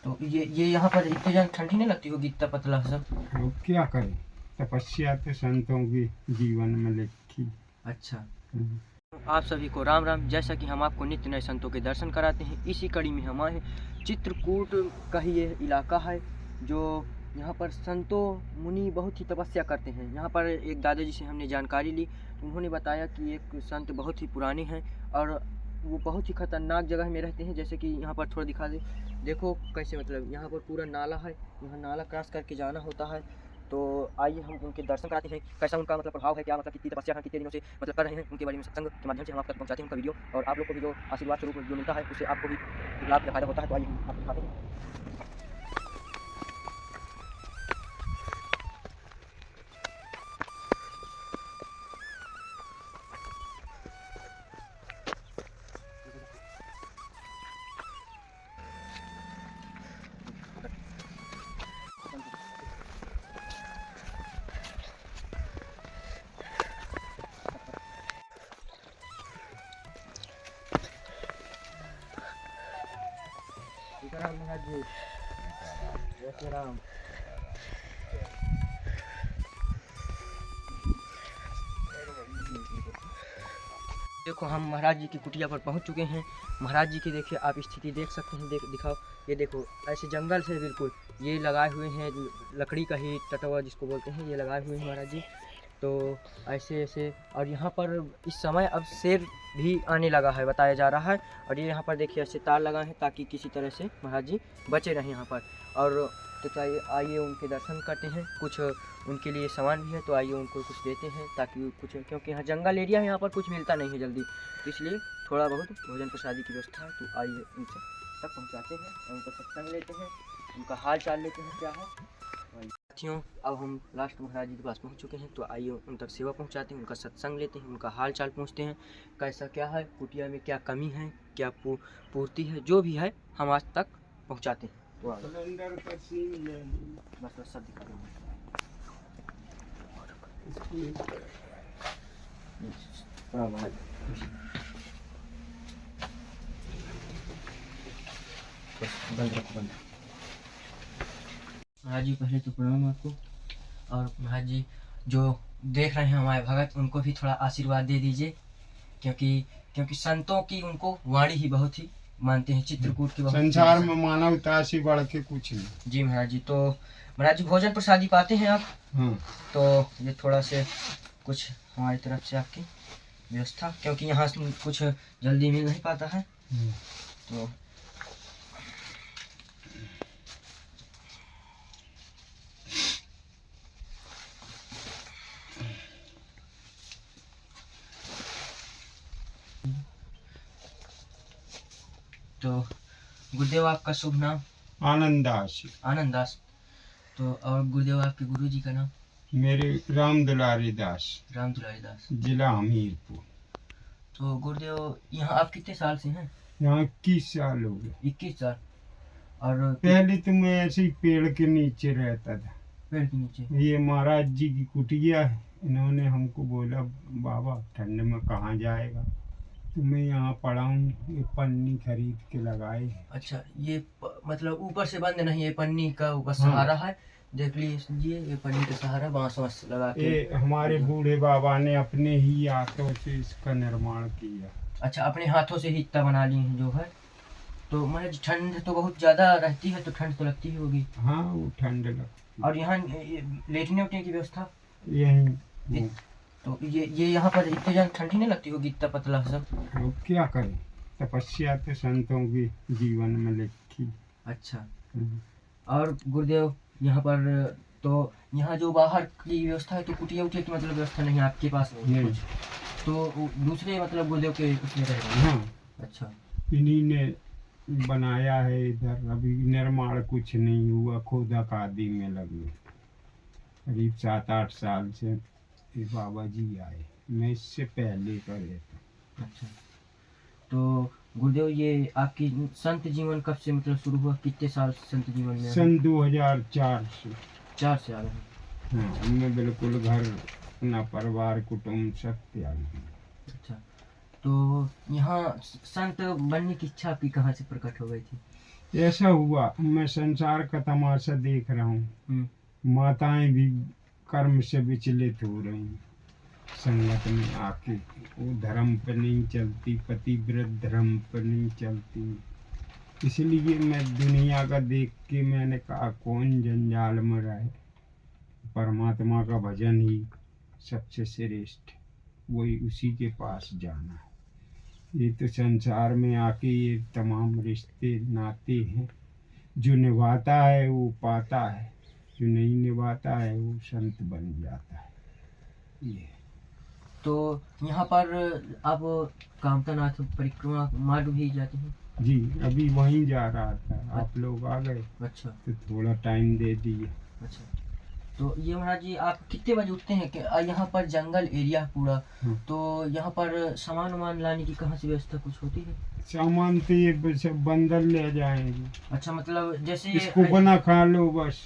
तो ये यहाँ पर इतनी ज्यादा ठंडी नहीं लगती होगी, इतना पतला सब? अब क्या करें, तपस्या तो संतों की जीवन में लिखी। अच्छा। हम्म। आप सभी को राम राम। जैसा कि हम आपको नित्य नए संतों के दर्शन कराते हैं, इसी कड़ी में हम आए हैं। चित्रकूट का ही ये इलाका है, जो यहाँ पर संतों मुनि बहुत ही तपस्या करते हैं। यहाँ पर एक दादाजी से हमने जानकारी ली, उन्होंने बताया कि एक संत बहुत ही पुराने हैं और वो बहुत ही खतरनाक जगह में रहते हैं। जैसे कि यहाँ पर थोड़ा दिखा दे, देखो कैसे, मतलब यहाँ पर पूरा नाला है, यहाँ नाला क्रॉस करके जाना होता है। तो आइए हम उनके दर्शन कराते हैं, कैसा उनका मतलब प्रभाव है, क्या मतलब कितनी तपस्या है, कितने दिनों से मतलब कर रहे हैं, उनके बारे में सत्संग के माध्यम से हम आप तक पहुँचाते हैं उनका वीडियो, और आप लोग को भी जो आशीर्वाद स्वरूप जो मिलता है उससे आपको भी लाभ या फायदा होता है। तो आइए हम आपको दिखाते हैं। सीताराम महाराज जी, जय श्री राम। देखो हम महाराज जी की कुटिया पर पहुंच चुके हैं। महाराज जी की देखिए आप स्थिति देख सकते हैं, दिखाओ, ये देखो ऐसे जंगल से बिल्कुल ये लगाए हुए हैं, लकड़ी का ही टटवा जिसको बोलते हैं, ये लगाए हुए हैं महाराज जी। तो ऐसे ऐसे, और यहाँ पर इस समय अब शेर भी आने लगा है बताया जा रहा है। और ये यहाँ पर देखिए ऐसे तार लगाए हैं ताकि किसी तरह से महाराज जी बचे रहें यहाँ पर। और तो चाहिए आइए उनके दर्शन करते हैं, कुछ उनके लिए सामान भी है तो आइए उनको कुछ देते हैं ताकि कुछ, क्योंकि यहाँ जंगल एरिया है, यहाँ पर कुछ मिलता नहीं है जल्दी, तो इसलिए थोड़ा बहुत भोजन प्रसादी की व्यवस्था है। तो आइए उनसे तक पहुँचाते हैं और उनका सत्संग लेते हैं, उनका हाल चाल लेते हैं क्या है। साथियों अब हम लास्ट महाराज जी के पास पहुंच चुके हैं, तो आइए उन तक सेवा पहुंचाते हैं, उनका सत्संग लेते हैं, उनका हाल चाल पूछते हैं, कैसा क्या है, कुटिया में क्या कमी है, क्या पूर्ति है, जो भी है हम आज तक पहुंचाते हैं। तो बस बस सब दिखा दूँगा। बंद रखो, बंद। महाराज जी पहले तो प्रणाम आपको, और महाराज जी जो देख रहे हैं हमारे भगत, उनको भी थोड़ा आशीर्वाद दे दीजिए, क्योंकि क्योंकि संतों की उनको वाणी ही बहुत ही मानते हैं, चित्रकूट की संसार में मानवता से बढ़ के कुछ नहीं। जी महाराज जी। तो महाराज जी भोजन प्रसादी पाते हैं आप? तो ये थोड़ा से कुछ हमारी तरफ से आपकी व्यवस्था, क्योंकि यहाँ कुछ जल्दी मिल नहीं पाता है। तो गुरुदेव आपका शुभ नाम? आनंदास। आनंदास। तो और गुरुदेव आपके गुरु जी का नाम? मेरे राम दुलारी दास। राम दुलारी दास, जिला हमीरपुर। तो गुरुदेव यहाँ आप कितने साल से हैं? यहाँ 21 साल हो गए। 21 साल। और पहले तो मैं ऐसे ही पेड़ के नीचे रहता था। पेड़ के नीचे? ये महाराज जी की कुटिया है, इन्होंने हमको बोला बाबा ठंड में कहाँ जाएगा, तो मैं यहाँ पड़ा हूँ, ये पन्नी खरीद के लगाए। अच्छा, ये मतलब ऊपर से बंद नहीं है, पन्नी का ऊपर सहारा है, देख लीजिए, ये पन्नी का सहारा बांस वांस लगा के। ये हमारे बूढ़े बाबा ने अपने ही हाथों से इसका निर्माण किया। अच्छा, अपने हाथों से ही इतना बना ली है जो है। तो महाराज ठंड तो बहुत ज्यादा रहती है, तो ठंड तो लगती ही होगी। हाँ वो ठंड लगती। और यहाँ लेटने उठने की व्यवस्था यही। तो ये यहाँ पर इतनी ज्यादा ठंडी नहीं लगती होगी, इतना पतला सब? अब क्या करें, तपस्या तो संतों की जीवन में लिखी। अच्छा। और गुरुदेव यहाँ पर, तो यहाँ जो बाहर की व्यवस्था है, तो कुटिया उटिया की मतलब व्यवस्था नहीं है आपके पास? नहीं कुछ, तो दूसरे मतलब गुरुदेव के उसमें रह रहे हैं? हाँ। अच्छा। इन्हीं ने बनाया है इधर, अभी निर्माण कुछ नहीं हुआ, खोदा कादी में लगे करीब 7-8 साल से ये बाबा जी आए, मैं इससे पहले करे था। अच्छा, तो गुरुदेव ये आपकी संत जीवन कब से मतलब शुरू हुआ, कितने साल संत जीवन में? सन 2004 से। 4 से आ रहे हैं। हाँ, मैं बिल्कुल घर अपना परिवार कुटुंब सब त्याग। अच्छा, तो यहाँ संत बनने की इच्छा आपकी कहाँ से प्रकट हो गई थी? ऐसा हुआ, मैं संसार का तमाशा देख रहा हूँ। हम्म, माताएं भी कर्म से विचलित हो रही हैं संगत में आके। वो धर्म पर नहीं चलती, पतिव्रत धर्म पर नहीं चलती। इसलिए मैं दुनिया का देख के मैंने कहा कौन जंजाल में रहे, परमात्मा का भजन ही सबसे श्रेष्ठ, वही उसी के पास जाना है। ये तो संसार में आके ये तमाम रिश्ते नाते हैं, जो निभाता है वो पाता है, जो नहीं निभाता है वो संत बन जाता है। ये तो यहाँ पर आप कामतानाथ परिक्रमा मार्ग भी जाते हैं? जी, अभी वहीं जा रहा था, आप लोग आ गए अच्छा तो थोड़ा टाइम दे दिए। अच्छा। तो ये महाराज जी आप कितने बजे उठते हैं कि यहाँ पर जंगल एरिया है पूरा, तो यहाँ पर सामान वामान लाने की कहाँ से व्यवस्था कुछ होती है? सामान तो ये सब बंदर ले जाएंगे। अच्छा, मतलब जैसे इसको बना खा लो बस,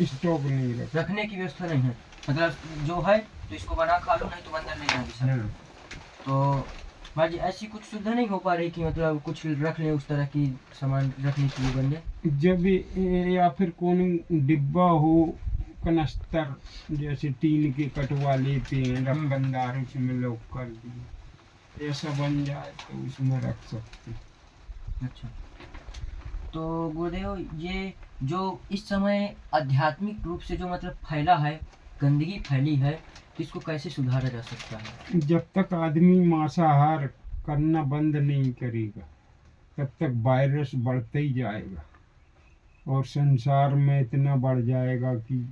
स्टॉक नहीं रख। रखने की व्यवस्था नहीं है, मतलब जो है तो इसको बना खा लो, नहीं तो बंदर ले जाएंगे सब। हाँ। तो महाराज जी ऐसी कुछ सुविधा नहीं हो पा रही कि मतलब कुछ रख लें उस तरह की सामान रखने के लिए बंदे? जब या फिर कौन डिब्बा हो, कनस्तर जैसे टीन के कटवा लेते हैं रखनदार, उसमें लोग कर दिए, ऐसा बन जाए तो उसमें रख सकते। अच्छा। तो गुरुदेव ये जो इस समय आध्यात्मिक रूप से जो मतलब फैला है, गंदगी फैली है, तो इसको कैसे सुधारा जा सकता है? जब तक आदमी मांसाहार करना बंद नहीं करेगा तब तक वायरस बढ़ते ही जाएगा, और संसार में इतना बढ़ जाएगा कि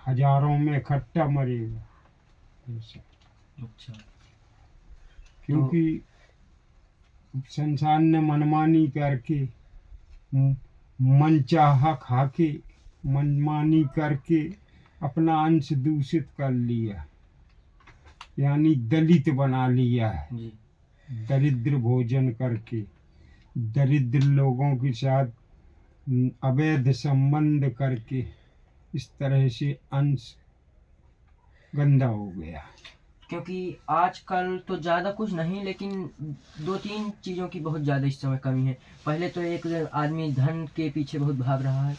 हजारों में इकट्ठा मरेगा ऐसा। अच्छा। क्योंकि संसार ने मनमानी करके, मनचाहा खाके, मनमानी करके अपना अंश दूषित कर लिया, यानी दलित बना लिया है जी। दरिद्र भोजन करके, दरिद्र लोगों के साथ अवैध संबंध करके इस तरह से अंश गंदा हो गया। क्योंकि आजकल तो ज़्यादा कुछ नहीं, लेकिन दो तीन चीज़ों की बहुत ज़्यादा इस समय कमी है। पहले तो एक आदमी धन के पीछे बहुत भाग रहा है,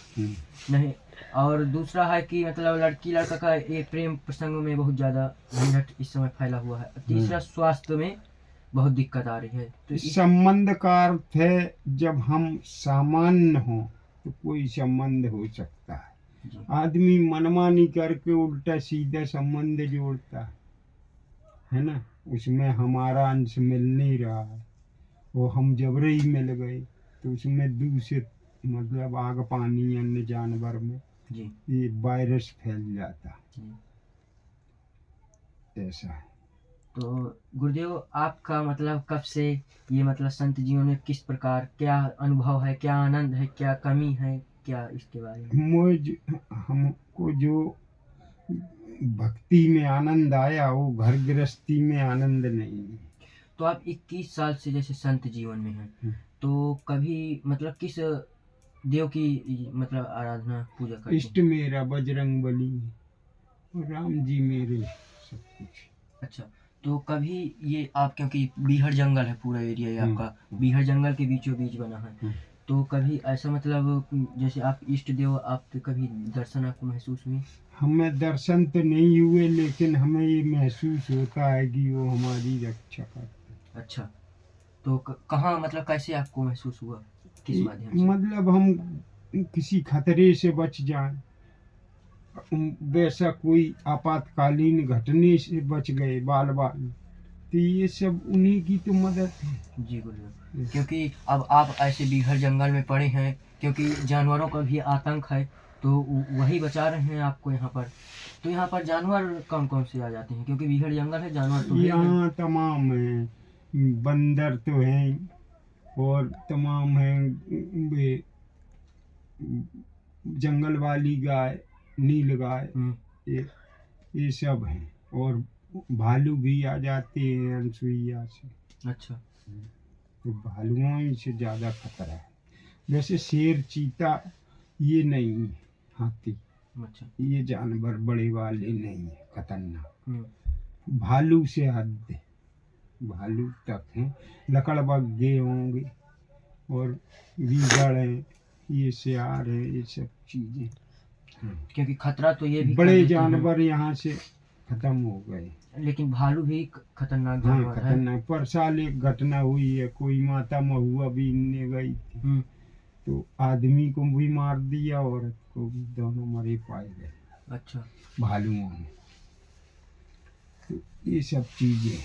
नहीं, और दूसरा है कि मतलब लड़की लड़का का ये प्रेम प्रसंग में बहुत ज़्यादा झंझट इस समय फैला हुआ है। तीसरा स्वास्थ्य में बहुत दिक्कत आ रही है। तो संबंध का अर्थ है जब हम सामान्य हो तो कोई संबंध हो सकता है। आदमी मनमानी करके उल्टा सीधा संबंध जोड़ता है ना, उसमें हमारा अंश मिल नहीं रहा है, वो हम जबरे ही मिल गए तो उसमें दूषित मतलब आग पानी अन्य जानवर में जी। ये वायरस फैल जाता ऐसा है। तो गुरुदेव आपका मतलब कब से ये मतलब संत जीवन में किस प्रकार क्या अनुभव है, क्या आनंद है, क्या कमी है, क्या इसके बारे में? हमको जो भक्ति में आनंद आया वो घर गृहस्थी में आनंद नहीं है। तो आप 21 साल से जैसे संत जीवन में हैं, तो कभी मतलब किस देव की मतलब आराधना पूजा करते हैं? इष्ट मेरा बजरंग बली और राम जी मेरे सब कुछ। अच्छा, तो कभी ये आप, क्योंकि बीहड़ जंगल है पूरा एरिया ये आपका, बीहड़ जंगल के बीचों बीच बना है, तो कभी ऐसा मतलब जैसे आप इष्ट देव आपके कभी दर्शन आपको महसूस हुए? हमें दर्शन तो नहीं हुए, लेकिन हमें ये महसूस होता है कि वो हमारी रक्षा करते। अच्छा, तो कहाँ मतलब कैसे आपको महसूस हुआ, किस माध्यम से? मतलब हम किसी खतरे से बच जाएं, वैसा कोई आपातकालीन घटने से बच गए बाल बाल, तो ये सब उन्हीं की तो मदद है। जी गुरुदेव, क्योंकि अब आप ऐसे बीहड़ जंगल में पड़े हैं, क्योंकि जानवरों का भी आतंक है, तो वही बचा रहे हैं आपको यहाँ पर। तो यहाँ पर जानवर कौन कौन से आ जाते हैं, क्योंकि बीहड़ जंगल है, जानवर तो यहाँ तमाम है, बंदर तो हैं और तमाम हैं, वे जंगल वाली गाय, नील गाय, ये सब हैं, और भालू भी आ जाते हैं अनसुईया से। अच्छा। तो भालुओं से ज़्यादा खतरा है, वैसे शेर चीता ये नहीं है, हाथी। अच्छा। ये जानवर बड़े वाले नहीं है खतरनाक, भालू से हद है, भालू तक हैं, लकड़बग्घे होंगे, और गीदड़ है, ये सियार है, ये सब चीजें। क्योंकि खतरा तो ये भी कर बड़े देते हैं। जानवर यहाँ से खत्म हो गए। लेकिन भालू भी खतरनाक हाँ जानवर है। खतरनाक। पर साल एक घटना हुई है, कोई माता महुआ बीनने गई थी तो आदमी को भी मार दिया, औरत को भी, दोनों मरे पाए गए अच्छा। भालुओं ने। तो ये सब चीजें।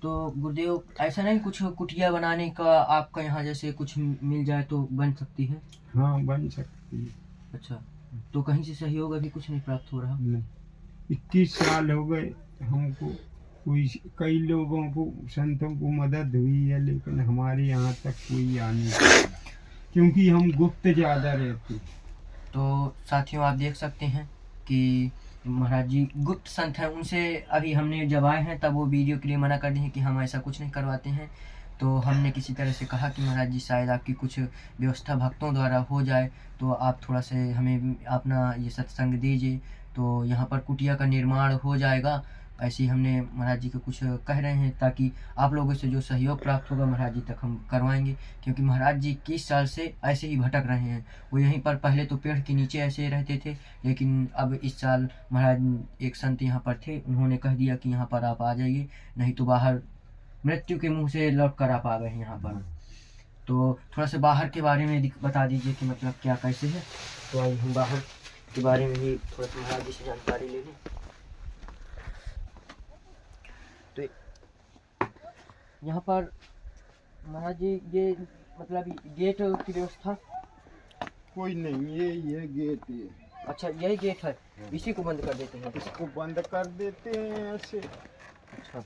तो गुरुदेव ऐसा नहीं कुछ कुटिया बनाने का आपका यहाँ जैसे कुछ मिल जाए तो बन सकती है? हाँ बन सकती है। अच्छा, तो कहीं से सहयोग अभी कुछ नहीं प्राप्त हो रहा? नहीं, 21 साल हो गए हमको। कोई कई लोगों को, संतों को मदद हुई है, लेकिन हमारे यहाँ तक कोई आ नहीं पाया, क्योंकि हम गुप्त ज़्यादा रहते। तो साथियों आप देख सकते हैं कि महाराज जी गुप्त संत हैं। उनसे अभी हमने जब आए हैं तब वो वीडियो के लिए मना कर दिए कि हम ऐसा कुछ नहीं करवाते हैं। तो हमने किसी तरह से कहा कि महाराज जी शायद आपकी कुछ व्यवस्था भक्तों द्वारा हो जाए, तो आप थोड़ा से हमें अपना ये सत्संग दीजिए, तो यहाँ पर कुटिया का निर्माण हो जाएगा। ऐसे ही हमने महाराज जी को कुछ कह रहे हैं, ताकि आप लोगों से जो सहयोग प्राप्त होगा महाराज जी तक हम करवाएंगे। क्योंकि महाराज जी 21 साल से ऐसे ही भटक रहे हैं। वो यहीं पर पहले तो पेड़ के नीचे ऐसे रहते थे, लेकिन अब इस साल महाराज एक संत यहाँ पर थे, उन्होंने कह दिया कि यहाँ पर आप आ जाइए, नहीं तो बाहर मृत्यु के मुंह से लौट कर आप आ गए यहाँ पर। तो थोड़ा सा बाहर के बारे में बता दीजिए कि मतलब क्या कैसे है। तो आइए हम बाहर के बारे में भी थोड़ा सा महाराज जी से जानकारी ले लें। तो यहाँ पर महाराज जी ये मतलब गेट की व्यवस्था कोई नहीं, ये गेट है। अच्छा यही गेट है, इसी को बंद कर देते हैं? इसको बंद कर देते हैं ऐसे। अच्छा,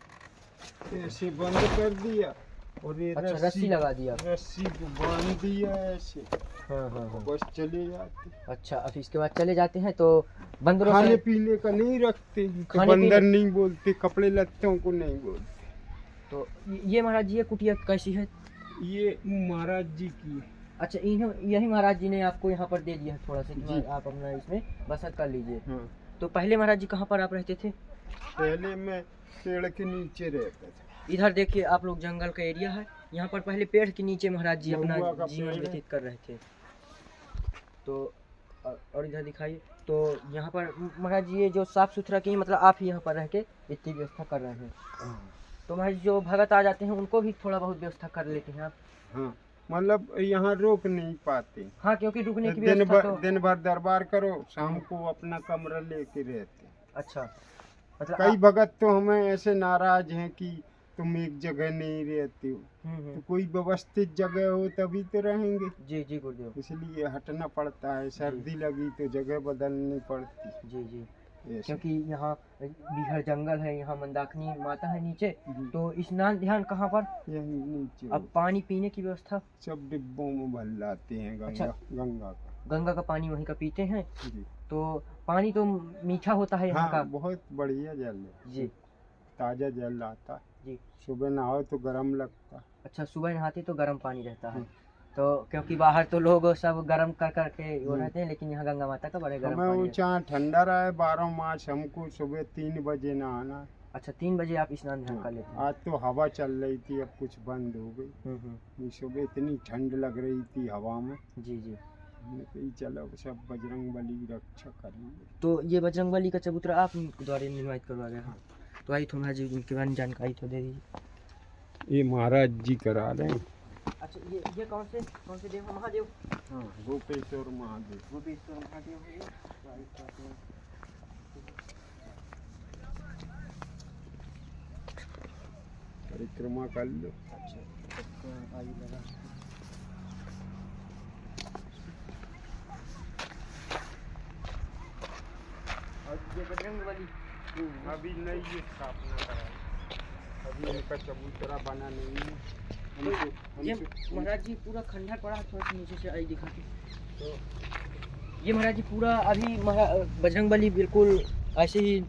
ऐसे बंद कर दिया और ये अच्छा रस्सी लगा दिया। रस्सी को बांध दिया ऐसे। हाँ हाँ हाँ। बस चले जाते। अच्छा, अब इसके बाद चले जाते हैं तो बंदरों खाने से पीने का नहीं रखते, तो खाने बंदर पीने- नहीं बोलते, कपड़े लत्तों को नहीं बोलते। तो ये महाराज जी ये कुटिया कैसी है? ये महाराज जी की। अच्छा, यही महाराज जी ने आपको यहाँ पर दे दिया है थोड़ा सा कि जी। आप अपना इसमें बसत कर लीजिए। हाँ। तो पहले महाराज जी कहाँ पर आप रहते थे? पहले मैं पेड़ के नीचे रहता था। इधर देखिए आप लोग, जंगल का एरिया है, यहाँ पर पहले पेड़ के नीचे महाराज जी अपना महुआ का जीवन पेड़ है। व्यतीत कर रहे थे। तो और इधर दिखाइए। तो यहाँ पर महाराज जी ये जो साफ सुथरा की मतलब आप ही यहाँ पर रह के इतनी व्यवस्था कर रहे हैं। तो महाराज जो भगत आ जाते हैं उनको भी थोड़ा बहुत व्यवस्था कर लेते हैं आप? हाँ, मतलब यहाँ रोक नहीं पाते। हाँ, क्योंकि रुकने की व्यवस्था तो दिन भर दरबार करो, शाम को अपना कमरा लेके रहते। अच्छा, मतलब कई भगत तो हमें ऐसे नाराज हैं कि तुम एक जगह नहीं रहते हो। तो कोई व्यवस्थित जगह हो तभी तो रहेंगे। जी जी गुरुदेव। इसलिए हटना पड़ता है, सर्दी लगी तो जगह बदलनी पड़ती। जी जी, ऐसे। क्योंकि यहाँ बीहड़ जंगल है, यहाँ मंदाकिनी माता है नीचे, जी। तो स्नान ध्यान कहाँ पर? यही नीचे। अब पानी पीने की व्यवस्था सब डिब्बों में भर लाते हैं गंगा। अच्छा। गंगा का। गंगा का पानी वहीं का पीते हैं। जी। तो पानी तो मीठा होता है यहाँ हाँ, का? बहुत बढ़िया जल है। जी ताजा जल आता है। जी। सुबह नहाओ तो गर्म लगता है। अच्छा, सुबह नहाते तो गर्म पानी रहता है। हाँ। तो क्योंकि बाहर तो लोग सब गर्म कर करके वो रहते हैं, लेकिन यहाँ गंगा माता का बड़े गर्म हमें पानी है। चाहे ठंडा रहे 12 मार्च, हमको सुबह 3 बजे नहाना है। अच्छा, 3 बजे आप स्नान ध्यान कर लेते हैं? आज तो हवा चल रही थी, अब कुछ बंद हो गई। ये सुबह इतनी ठंड लग रही थी हवा में। जी जी। हमने कही चलो सब बजरंग बली रक्षा करेंगे। तो ये बजरंगबली का चबूतरा आप द्वारा निर्मित करवा गया है? तो आई तो महाराज जी उनके बारे में जानकारी तो दे दीजिए। ये महाराज जी करा रहे हैं। अच्छा, ये कौन से देव हैं? महादेव? हाँ, गोपेश्वर महादेव। गोपेश्वर महादेव है ये। परिक्रमा कर लो। अच्छा, तो आइए लगा। और ये बजरंगबली अभी नई स्थापना कराई, अभी इनका चबूतरा बना नहीं है। ये महाराज जी पूरा खंडर पड़ा है, थोड़ा सा नीचे से आई दिखा के। तो ये महाराज जी पूरा अभी बजरंगबली बिल्कुल ऐसे ही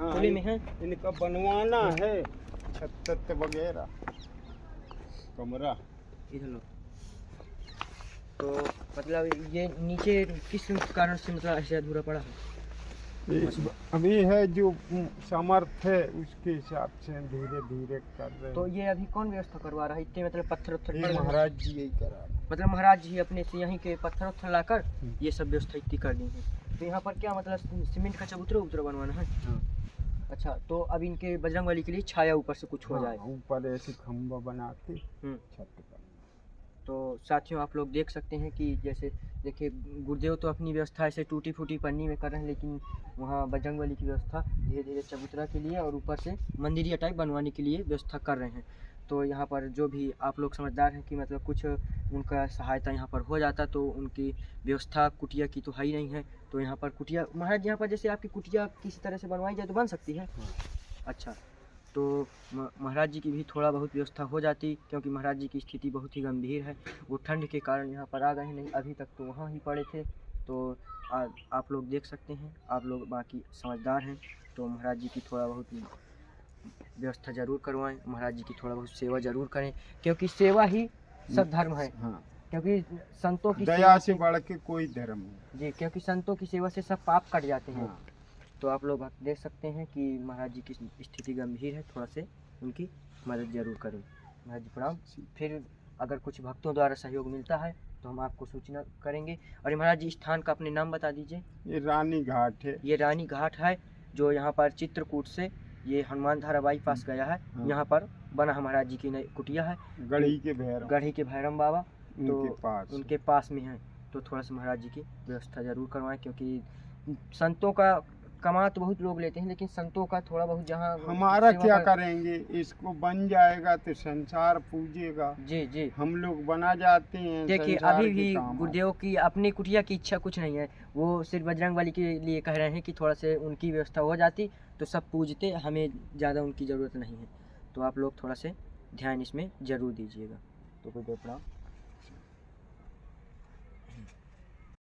खुले में है? इनका बनवाना है छत वगैरह, कमरा। इधर लो। तो मतलब ये नीचे किस कारण से मतलब ऐसे अधूरा पड़ा है? अभी है जो सामर्थ है उसके हिसाब से धीरे धीरे कर रहे हैं। तो ये अभी कौन व्यवस्था करवा रहा है? इतने मतलब पत्थर उत्थर ये पड़ गए हैं? महाराज जी यही करा रहे हैं। मतलब महाराज जी अपने से यहीं के पत्थर उत्थर लाकर ये सब व्यवस्था इतनी कर दी है। तो यहाँ पर क्या मतलब सीमेंट का चबूतरा उतरा बनवाना है? हाँ। अच्छा, तो अब इनके बजरंगबली के लिए छाया ऊपर से कुछ हो जाए। हाँ, ऊपर ऐसे खंबा बना के हम्म। छत पर। तो साथियों आप लोग देख सकते हैं कि जैसे देखिए गुरुदेव तो अपनी व्यवस्था ऐसे टूटी फूटी पन्नी में कर रहे हैं, लेकिन वहाँ बजरंगबली की व्यवस्था धीरे धीरे चबूतरा के लिए और ऊपर से मंदिरिया टाइप बनवाने के लिए व्यवस्था कर रहे हैं। तो यहाँ पर जो भी आप लोग समझदार हैं कि मतलब कुछ उनका सहायता यहाँ पर हो जाता तो उनकी व्यवस्था कुटिया की तो है ही नहीं है। तो यहाँ पर कुटिया महाराज यहाँ पर जैसे आपकी कुटिया किसी तरह से बनवाई जाए तो बन सकती है। अच्छा, तो महाराज जी की भी थोड़ा बहुत व्यवस्था हो जाती, क्योंकि महाराज जी की स्थिति बहुत ही गंभीर है। वो ठंड के कारण यहाँ पर आ गए हैं, नहीं अभी तक तो वहाँ ही पड़े थे। तो आप लोग देख सकते हैं, आप लोग बाकी समझदार हैं, तो महाराज जी की थोड़ा बहुत व्यवस्था ज़रूर करवाएं, महाराज जी की थोड़ा बहुत सेवा ज़रूर करें, क्योंकि सेवा ही सब धर्म है। हाँ, क्योंकि संतों की दया से बढ़ के कोई धर्म नहीं। जी, क्योंकि संतों की सेवा से सब पाप कट जाते हैं। हाँ। तो आप लोग देख सकते हैं कि महाराज जी की स्थिति गंभीर है, थोड़ा से उनकी मदद जरूर करें। महाराज जी प्रणाम। फिर अगर कुछ भक्तों द्वारा सहयोग मिलता है तो हम आपको सूचना करेंगे। और महाराज जी स्थान का अपने नाम बता दीजिए। ये रानी घाट है। ये रानी घाट है, जो यहाँ पर चित्रकूट से ये हनुमान धारा बाईपास गया है। हाँ। यहाँ पर बना हमाराज जी की नई कुटिया है, गढ़ी के भैरव, गढ़ी के भैरम बाबा उनके पास में है। तो थोड़ा सा महाराज जी की व्यवस्था जरूर करवाएं, क्योंकि संतों का कमा तो बहुत लोग लेते हैं, लेकिन संतों का थोड़ा बहुत जहाँ हमारा क्या करेंगे, इसको बन जाएगा तो संसार पूजेगा। जी जी, हम लोग बना जाते हैं। देखिए संसार अभी के भी काम गुरुदेव की अपनी कुटिया की इच्छा कुछ नहीं है, वो सिर्फ बजरंगबली के लिए कह रहे हैं कि थोड़ा से उनकी व्यवस्था हो जाती तो सब पूजते, हमें ज़्यादा उनकी ज़रूरत नहीं है। तो आप लोग थोड़ा से ध्यान इसमें ज़रूर दीजिएगा। तो गुरुदेव प्रणाम।